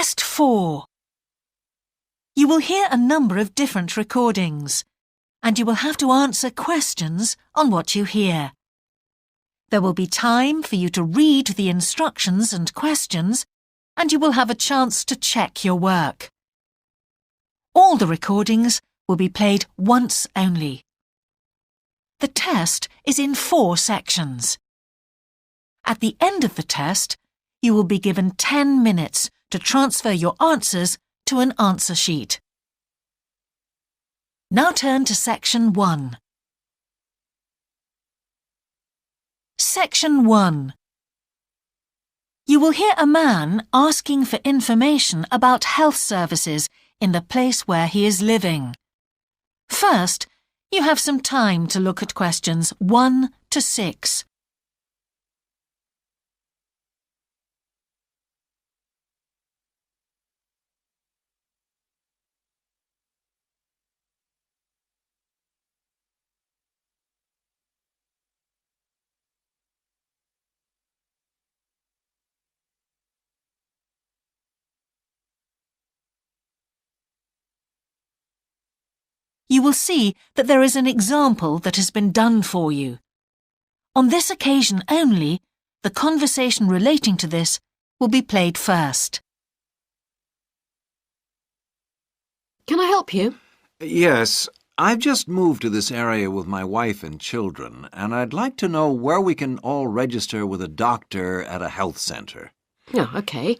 Test 4. You will hear a number of different recordings, and you will have to answer questions on what you hear. There will be time for you to read the instructions and questions, and you will have a chance to check your work. All the recordings will be played once only. The test is in 4 sections. At the end of the test, you will be given 10 minutes to transfer your answers to an answer sheet. Now turn to Section 1. Section 1. You will hear a man asking for information about health services in the place where he is living. First, you have some time to look at questions 1 to 6. You will see that there is an example that has been done for you. On this occasion only, the conversation relating to this will be played first. Can I help you? Yes, I've just moved to this area with my wife and children, and I'd like to know where we can all register with a doctor at a health centre. Oh, OK.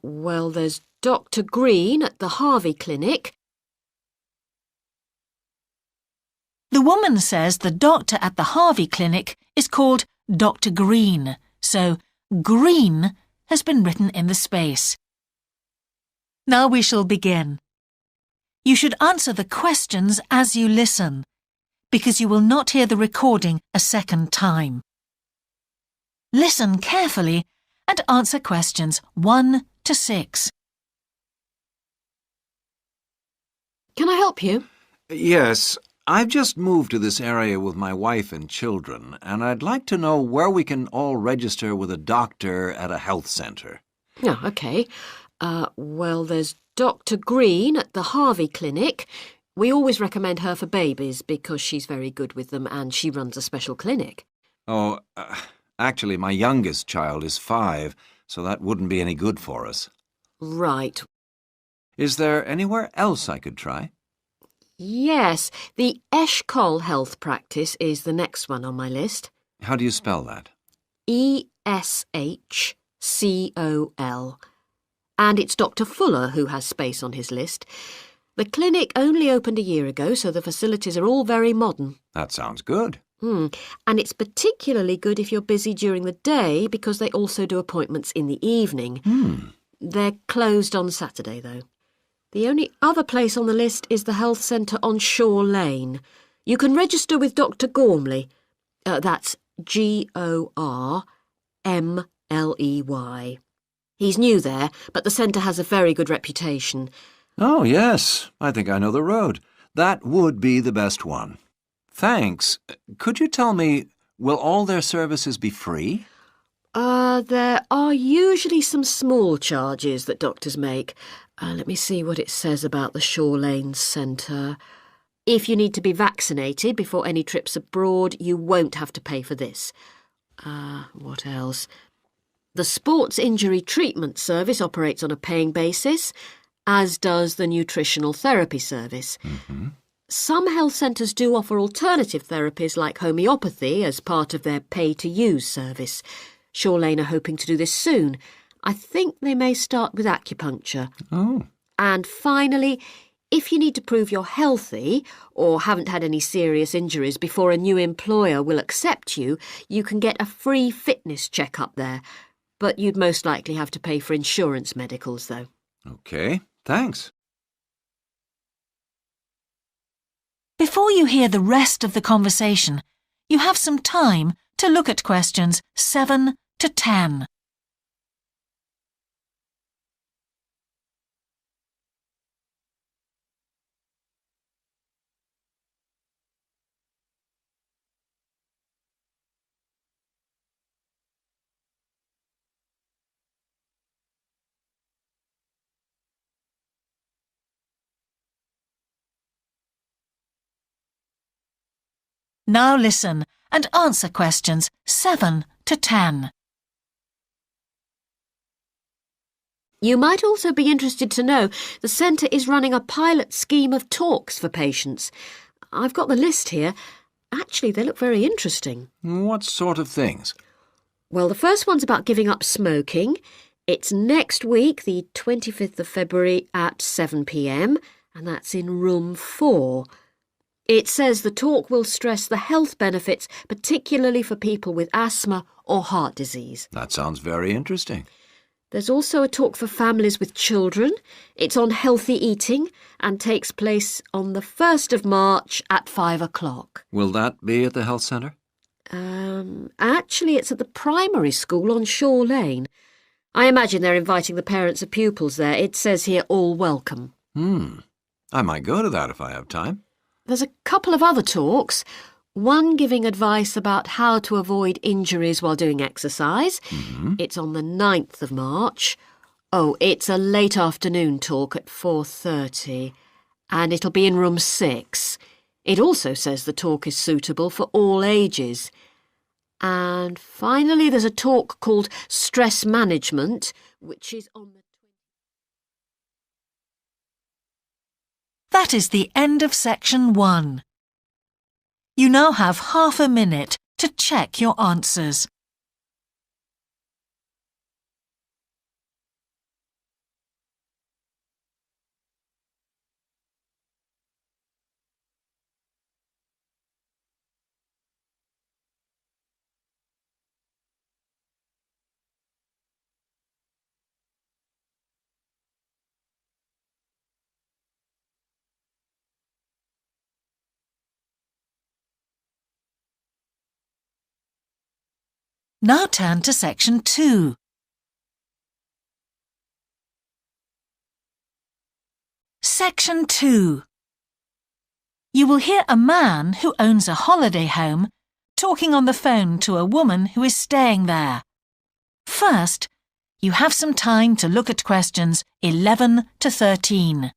Well, there's Dr. Green at the Harvey Clinic. The woman says the doctor at the Harvey Clinic is called Dr. Green, so Green has been written in the space. Now we shall begin. You should answer the questions as you listen, because you will not hear the recording a second time. Listen carefully and answer questions 1 to 6. Can I help you? Yes, I've just moved to this area with my wife and children, and I'd like to know where we can all register with a doctor at a health centre. Oh, OK. Well, there's Dr. Green at the Harvey Clinic. We always recommend her for babies because she's very good with them and she runs a special clinic. Oh, actually, my youngest child is 5, so that wouldn't be any good for us. Right. Is there anywhere else I could try? Yes, the Eshcol Health Practice is the next one on my list. How do you spell that? Eshcol. And it's Dr. Fuller who has space on his list. The clinic only opened a year ago, so the facilities are all very modern. That sounds good. And it's particularly good if you're busy during the day because they also do appointments in the evening. They're closed on Saturday, though. The only other place on the list is the health centre on Shore Lane. You can register with Dr. Gormley. That's Gormley. He's new there, but the centre has a very good reputation. Oh, yes. I think I know the road. That would be the best one. Thanks. Could you tell me, will all their services be free? There are usually some small charges that doctors make. Let me see what it says about the Shore Lane Centre. If you need to be vaccinated before any trips abroad, you won't have to pay for this. What else? The Sports Injury Treatment Service operates on a paying basis, as does the Nutritional Therapy Service. Some health centres do offer alternative therapies like homeopathy as part of their pay-to-use service. Shore Lane are hoping to do this soon. I think they may start with acupuncture. Oh. And finally, if you need to prove you're healthy or haven't had any serious injuries before a new employer will accept you, you can get a free fitness check-up there. But you'd most likely have to pay for insurance medicals, though. OK, thanks. Before you hear the rest of the conversation, you have some time to look at questions 7 to 10. Now listen and answer questions 7 to 10. You might also be interested to know the centre is running a pilot scheme of talks for patients. I've got the list here. Actually, they look very interesting. What sort of things? Well, the first one's about giving up smoking. It's next week, the 25th of February at 7 p.m, and that's in room 4. It says the talk will stress the health benefits, particularly for people with asthma or heart disease. That sounds very interesting. There's also a talk for families with children. It's on healthy eating and takes place on the 1st of March at 5 o'clock. Will that be at the health centre? Actually, it's at the primary school on Shore Lane. I imagine they're inviting the parents of pupils there. It says here, all welcome. I might go to that if I have time. There's a couple of other talks. One giving advice about how to avoid injuries while doing exercise. It's on the 9th of March. Oh, it's a late afternoon talk at 4:30, and it'll be in room 6. It also says the talk is suitable for all ages. And finally, there's a talk called Stress Management, which is on the... That is the end of section 1. You now have half a minute to check your answers. Now turn to section 2. Section 2. You will hear a man who owns a holiday home talking on the phone to a woman who is staying there. First, you have some time to look at questions 11 to 13.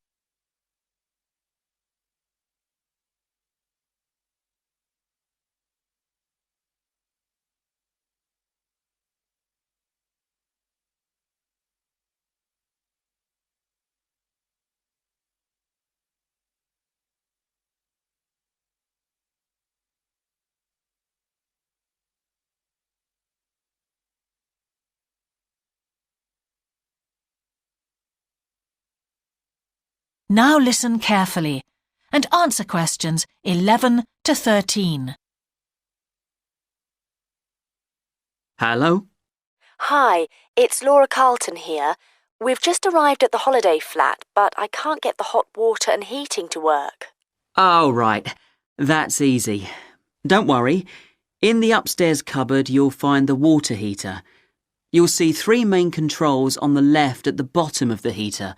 Now listen carefully and answer questions 11 to 13. Hello? Hi, it's Laura Carlton here. We've just arrived at the holiday flat, but I can't get the hot water and heating to work. Oh, right. That's easy. Don't worry. In the upstairs cupboard, you'll find the water heater. You'll see 3 main controls on the left at the bottom of the heater.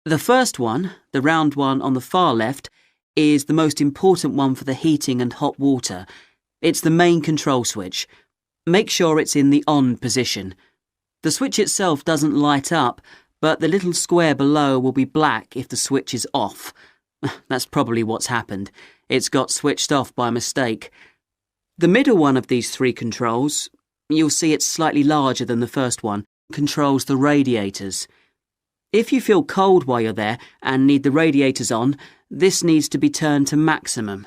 The first one, the round one on the far left, is the most important one for the heating and hot water. It's the main control switch. Make sure it's in the on position. The switch itself doesn't light up, but the little square below will be black if the switch is off. That's probably what's happened. It's got switched off by mistake. The middle one of these 3 controls, you'll see it's slightly larger than the first one, controls the radiators. If you feel cold while you're there and need the radiators on, this needs to be turned to maximum.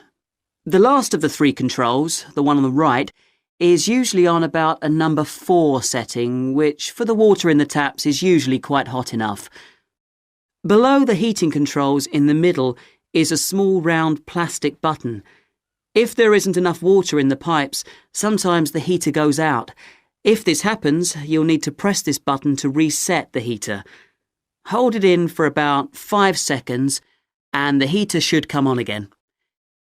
The last of the 3 controls, the one on the right, is usually on about a number 4 setting, which for the water in the taps is usually quite hot enough. Below the heating controls in the middle is a small round plastic button. If there isn't enough water in the pipes, sometimes the heater goes out. If this happens, you'll need to press this button to reset the heater. Hold it in for about 5 seconds and the heater should come on again.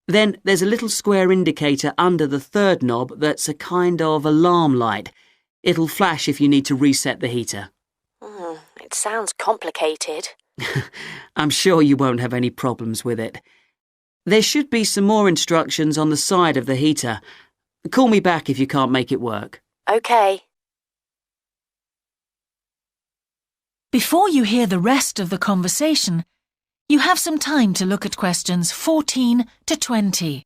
Then there's a little square indicator under the 3rd knob that's a kind of alarm light. It'll flash if you need to reset the heater. It sounds complicated. I'm sure you won't have any problems with it. There should be some more instructions on the side of the heater. Call me back if you can't make it work. OK. Before you hear the rest of the conversation, you have some time to look at questions 14 to 20.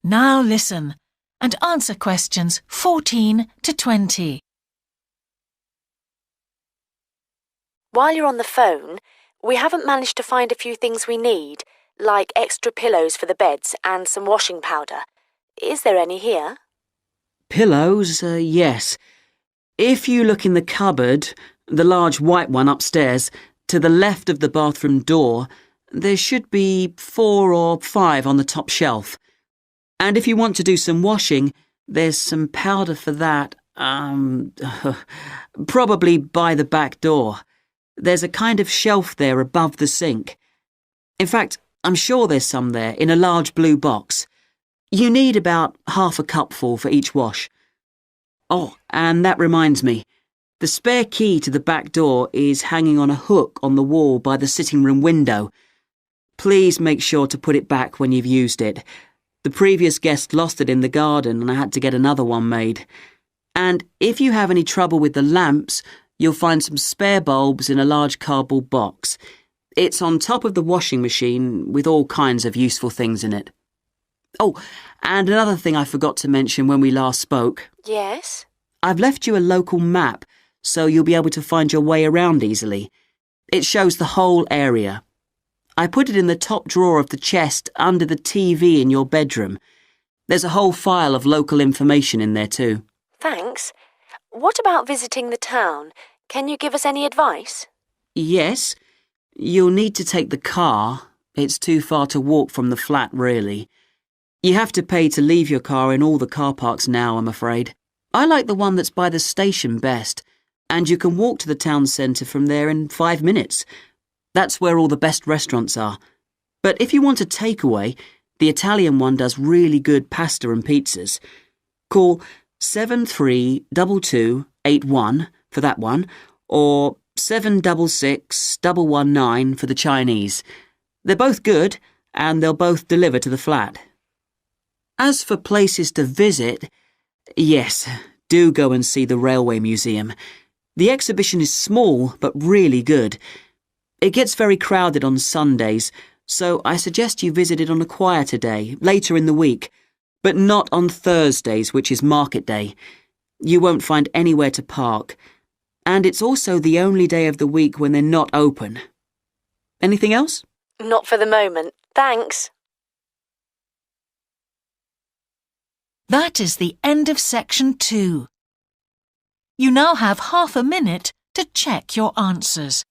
Now listen and answer questions 14 to 20. While you're on the phone, we haven't managed to find a few things we need, like extra pillows for the beds and some washing powder. Is there any here? Pillows, yes. If you look in the cupboard, the large white one upstairs, to the left of the bathroom door, there should be 4 or 5 on the top shelf. And if you want to do some washing, there's some powder for that, probably by the back door. There's a kind of shelf there above the sink. In fact, I'm sure there's some there in a large blue box. You need about half a cupful for each wash. Oh, and that reminds me. The spare key to the back door is hanging on a hook on the wall by the sitting room window. Please make sure to put it back when you've used it. The previous guest lost it in the garden and I had to get another one made. And if you have any trouble with the lamps, you'll find some spare bulbs in a large cardboard box. It's on top of the washing machine with all kinds of useful things in it. Oh, and another thing I forgot to mention when we last spoke. Yes? I've left you a local map so you'll be able to find your way around easily. It shows the whole area. I put it in the top drawer of the chest under the TV in your bedroom. There's a whole file of local information in there too. Thanks. What about visiting the town? Can you give us any advice? Yes. You'll need to take the car. It's too far to walk from the flat, really. You have to pay to leave your car in all the car parks now, I'm afraid. I like the one that's by the station best, and you can walk to the town centre from there in 5 minutes. That's where all the best restaurants are. But if you want a takeaway, the Italian one does really good pasta and pizzas. Call 732281 for that one, or 766119 for the Chinese. They're both good, and they'll both deliver to the flat. As for places to visit, yes, do go and see the Railway Museum. The exhibition is small, but really good. It gets very crowded on Sundays, so I suggest you visit it on a quieter day, later in the week, but not on Thursdays, which is market day. You won't find anywhere to park, and it's also the only day of the week when they're not open. Anything else? Not for the moment. Thanks. That is the end of section 2. You now have half a minute to check your answers.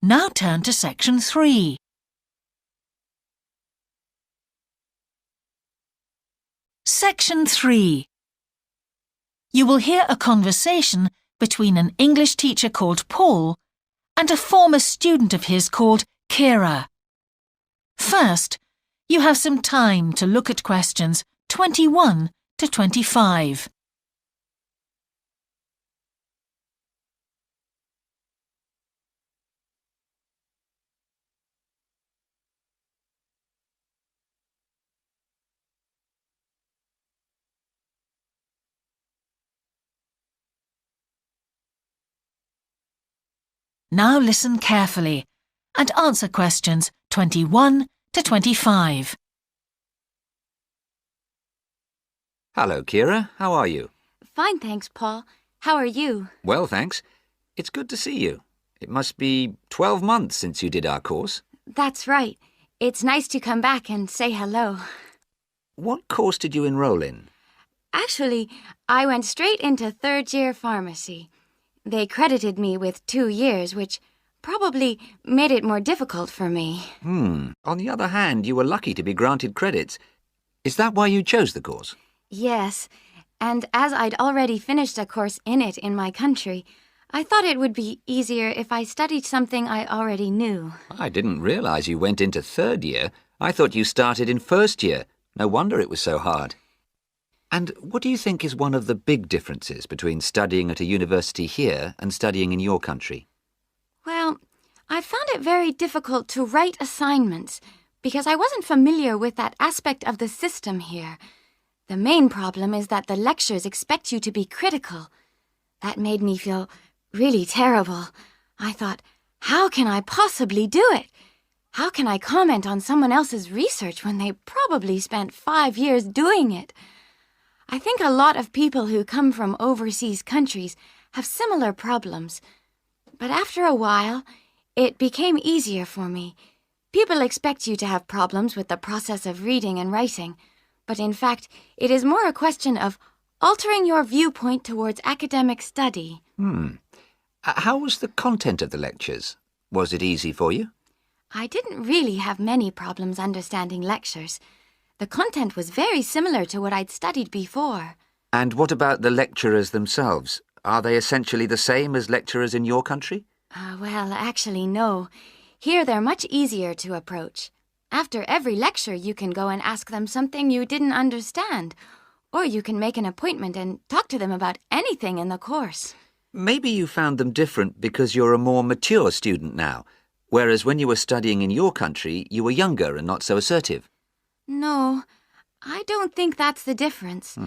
Now turn to section 3. Section 3. You will hear a conversation between an English teacher called Paul and a former student of his called Kira. First, you have some time to look at questions 21 to 25. Now listen carefully and answer questions 21 to 25. Hello, Kira. How are you? Fine, thanks, Paul. How are you? Well, thanks. It's good to see you. It must be 12 months since you did our course. That's right. It's nice to come back and say hello. What course did you enroll in? Actually, I went straight into third-year pharmacy. They credited me with 2 years, which probably made it more difficult for me. On the other hand, you were lucky to be granted credits. Is that why you chose the course? Yes, and as I'd already finished a course in it in my country, I thought it would be easier if I studied something I already knew. I didn't realize you went into third year. I thought you started in first year. No wonder it was so hard. And what do you think is one of the big differences between studying at a university here and studying in your country? Well, I found it very difficult to write assignments because I wasn't familiar with that aspect of the system here. The main problem is that the lectures expect you to be critical. That made me feel really terrible. I thought, how can I possibly do it? How can I comment on someone else's research when they probably spent 5 years doing it? I think a lot of people who come from overseas countries have similar problems. But after a while, it became easier for me. People expect you to have problems with the process of reading and writing, but in fact, it is more a question of altering your viewpoint towards academic study. How was the content of the lectures? Was it easy for you? I didn't really have many problems understanding lectures. The content was very similar to what I'd studied before. And what about the lecturers themselves? Are they essentially the same as lecturers in your country? Well, actually, no. Here they're much easier to approach. After every lecture, you can go and ask them something you didn't understand, or you can make an appointment and talk to them about anything in the course. Maybe you found them different because you're a more mature student now, whereas when you were studying in your country, you were younger and not so assertive. No, I don't think that's the difference.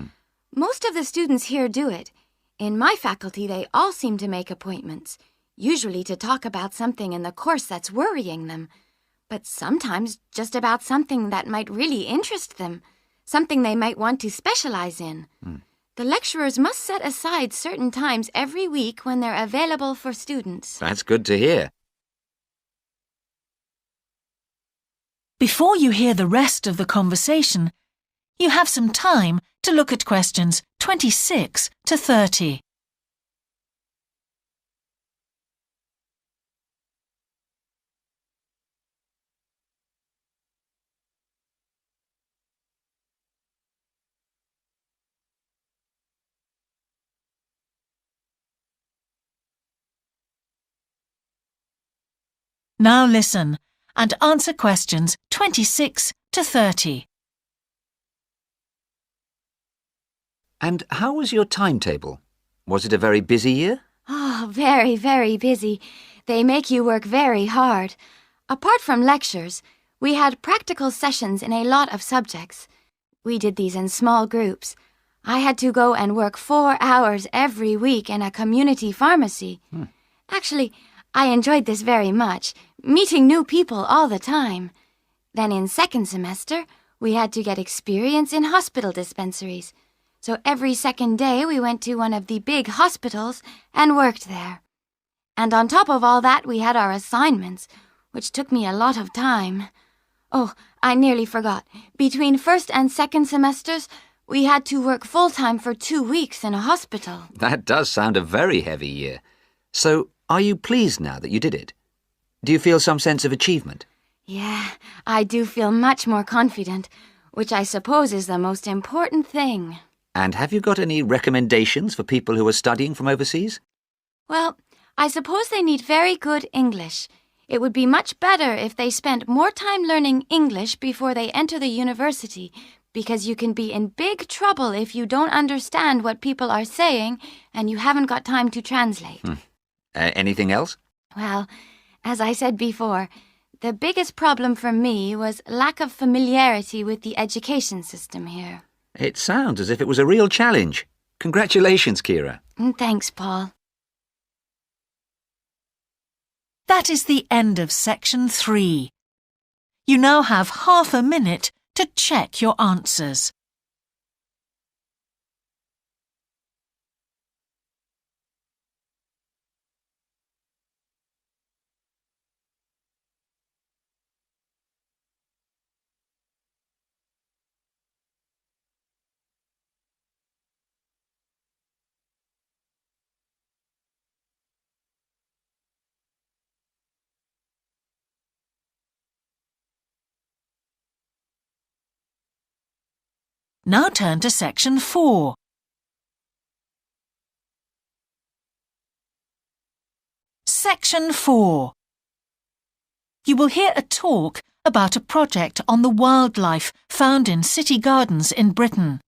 Most of the students here do it. In my faculty, they all seem to make appointments, usually to talk about something in the course that's worrying them, but sometimes just about something that might really interest them, something they might want to specialize in. The lecturers must set aside certain times every week when they're available for students. That's good to hear. Before you hear the rest of the conversation, you have some time to look at questions 26 to 30. Now listen and answer questions 26 to 30. And how was your timetable? Was it a very busy year? Oh, very, very busy. They make you work very hard. Apart from lectures, we had practical sessions in a lot of subjects. We did these in small groups. I had to go and work 4 hours every week in a community pharmacy. Actually, I enjoyed this very much, meeting new people all the time. Then in second semester, we had to get experience in hospital dispensaries. So every second day we went to one of the big hospitals and worked there. And on top of all that, we had our assignments, which took me a lot of time. Oh, I nearly forgot. Between first and second semesters, we had to work full-time for 2 weeks in a hospital. That does sound a very heavy year. So, are you pleased now that you did it? Do you feel some sense of achievement? Yeah, I do feel much more confident, which I suppose is the most important thing. And have you got any recommendations for people who are studying from overseas? Well, I suppose they need very good English. It would be much better if they spent more time learning English before they enter the university, because you can be in big trouble if you don't understand what people are saying and you haven't got time to translate. Anything else? Well, as I said before, the biggest problem for me was lack of familiarity with the education system here. It sounds as if it was a real challenge. Congratulations, Kira. Thanks, Paul. That is the end of section 3. You now have half a minute to check your answers. Now turn to section 4. Section 4. You will hear a talk about a project on the wildlife found in city gardens in Britain.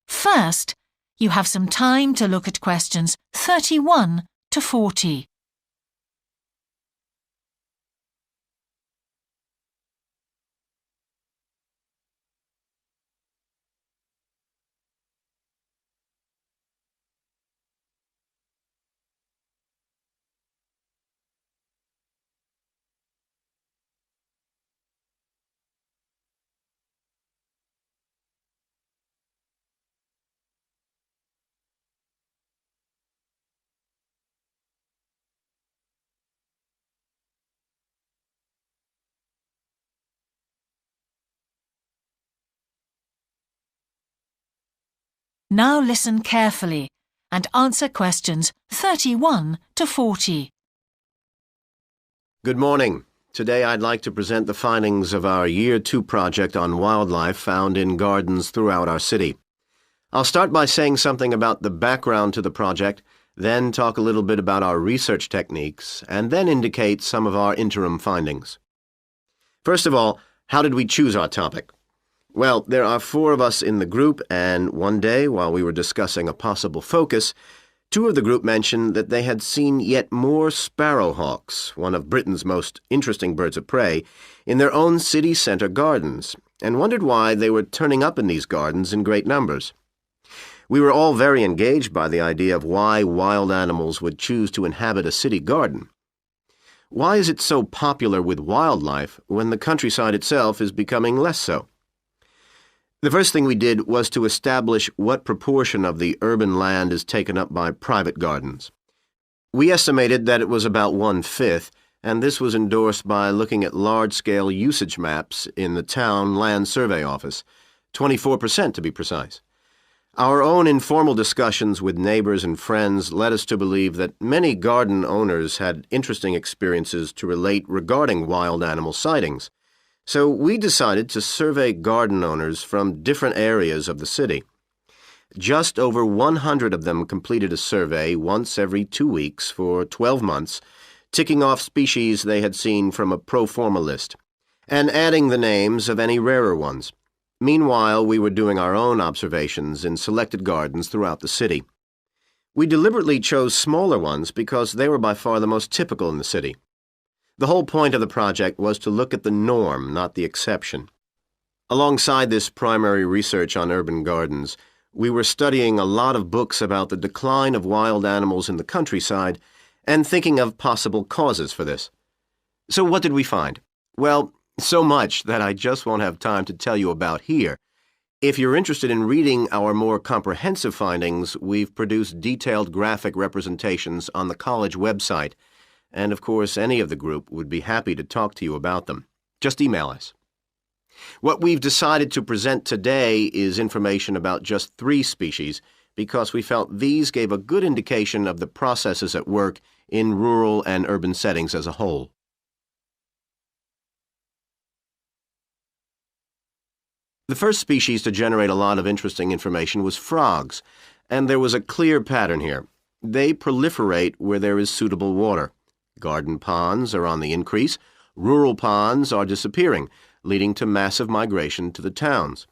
First, you have some time to look at questions 31 to 40. Now listen carefully and answer questions 31 to 40. Good morning. Today I'd like to present the findings of our Year 2 project on wildlife found in gardens throughout our city. I'll start by saying something about the background to the project, then talk a little bit about our research techniques, and then indicate some of our interim findings. First of all, how did we choose our topic? Well, there are 4 of us in the group, and one day, while we were discussing a possible focus, 2 of the group mentioned that they had seen yet more sparrowhawks, one of Britain's most interesting birds of prey, in their own city centre gardens, and wondered why they were turning up in these gardens in great numbers. We were all very engaged by the idea of why wild animals would choose to inhabit a city garden. Why is it so popular with wildlife when the countryside itself is becoming less so? The first thing we did was to establish what proportion of the urban land is taken up by private gardens. We estimated that it was about 1/5, and this was endorsed by looking at large-scale usage maps in the town land survey office, 24% to be precise. Our own informal discussions with neighbors and friends led us to believe that many garden owners had interesting experiences to relate regarding wild animal sightings. So we decided to survey garden owners from different areas of the city. Just over 100 of them completed a survey once every 2 weeks for 12 months, ticking off species they had seen from a pro forma list, and adding the names of any rarer ones. Meanwhile, we were doing our own observations in selected gardens throughout the city. We deliberately chose smaller ones because they were by far the most typical in the city. The whole point of the project was to look at the norm, not the exception. Alongside this primary research on urban gardens, we were studying a lot of books about the decline of wild animals in the countryside and thinking of possible causes for this. So what did we find? Well, so much that I just won't have time to tell you about here. If you're interested in reading our more comprehensive findings, we've produced detailed graphic representations on the college website. And, of course, any of the group would be happy to talk to you about them. Just email us. What we've decided to present today is information about just 3 species because we felt these gave a good indication of the processes at work in rural and urban settings as a whole. The first species to generate a lot of interesting information was frogs, and there was a clear pattern here. They proliferate where there is suitable water. Garden ponds are on the increase, rural ponds are disappearing, leading to massive migration to the towns.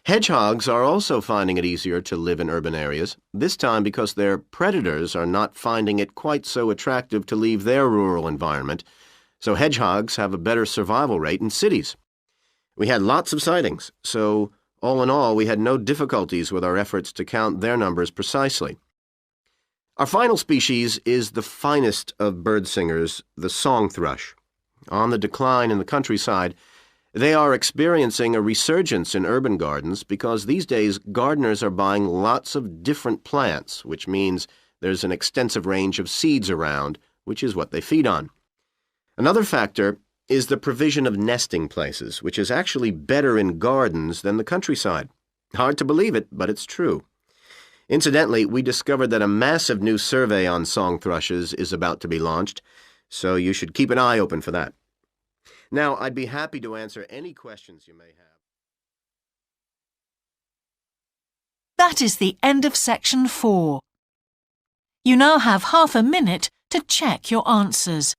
Hedgehogs are also finding it easier to live in urban areas, this time because their predators are not finding it quite so attractive to leave their rural environment, so hedgehogs have a better survival rate in cities. We had lots of sightings, so all in all we had no difficulties with our efforts to count their numbers precisely. Our final species is the finest of bird singers, the song thrush. On the decline in the countryside, they are experiencing a resurgence in urban gardens because these days gardeners are buying lots of different plants, which means there's an extensive range of seeds around, which is what they feed on. Another factor is the provision of nesting places, which is actually better in gardens than the countryside. Hard to believe it, but it's true. Incidentally, we discovered that a massive new survey on song thrushes is about to be launched, so you should keep an eye open for that. Now, I'd be happy to answer any questions you may have. That is the end of section 4. You now have half a minute to check your answers.